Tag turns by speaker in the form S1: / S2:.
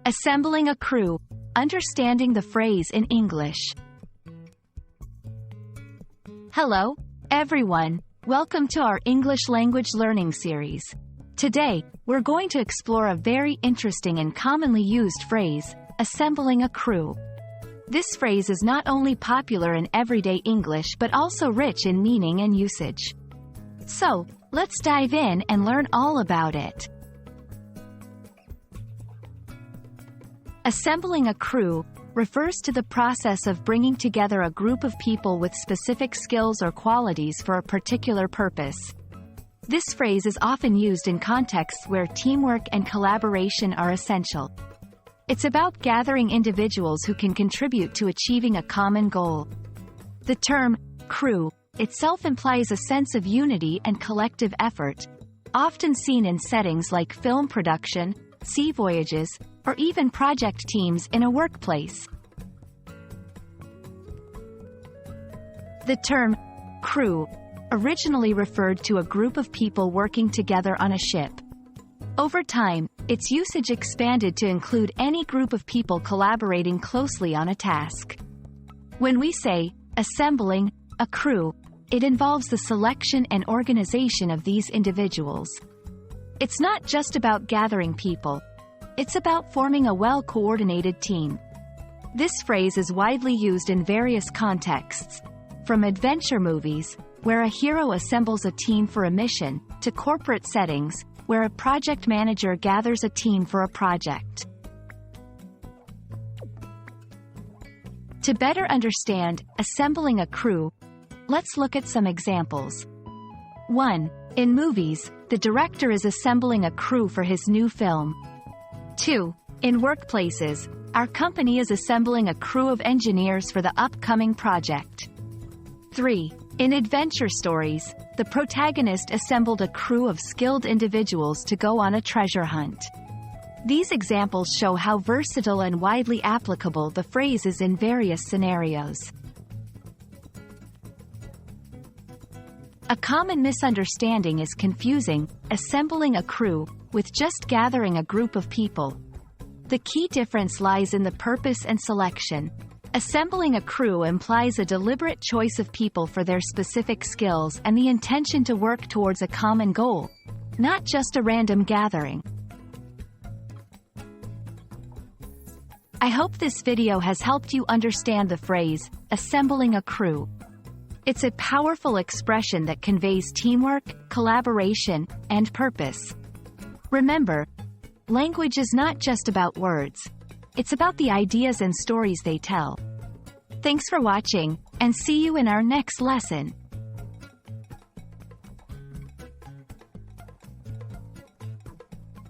S1: Assembling a crew. Understanding the phrase in English. Hello, everyone. Welcome to our English language learning series. Today, we're going to explore a very interesting and commonly used phrase, assembling a crew. This phrase is not only popular in everyday English but also rich in meaning and usage. So, let's dive in and learn all about it. Assembling a crew refers to the process of bringing together a group of people with specific skills or qualities for a particular purpose. This phrase is often used in contexts where teamwork and collaboration are essential. It's about gathering individuals who can contribute to achieving a common goal. The term crew itself implies a sense of unity and collective effort, often seen in settings like film production, sea voyages, or even project teams in a workplace. The term crew originally referred to a group of people working together on a ship. Over time, its usage expanded to include any group of people collaborating closely on a task. When we say assembling a crew, it involves the selection and organization of these individuals. It's not just about gathering people. It's about forming a well-coordinated team. This phrase is widely used in various contexts, from adventure movies, where a hero assembles a team for a mission, to corporate settings, where a project manager gathers a team for a project. To better understand assembling a crew, let's look at some examples. 1. In movies, the director is assembling a crew for his new film. 2. In workplaces, our company is assembling a crew of engineers for the upcoming project. 3. In adventure stories, the protagonist assembled a crew of skilled individuals to go on a treasure hunt. These examples show how versatile and widely applicable the phrase is in various scenarios. A common misunderstanding is confusing assembling a crew with just gathering a group of people. The key difference lies in the purpose and selection. Assembling a crew implies a deliberate choice of people for their specific skills and the intention to work towards a common goal, not just a random gathering. I hope this video has helped you understand the phrase, assembling a crew. It's a powerful expression that conveys teamwork, collaboration, and purpose. Remember, language is not just about words. It's about the ideas and stories they tell. Thanks for watching, and see you in our next lesson.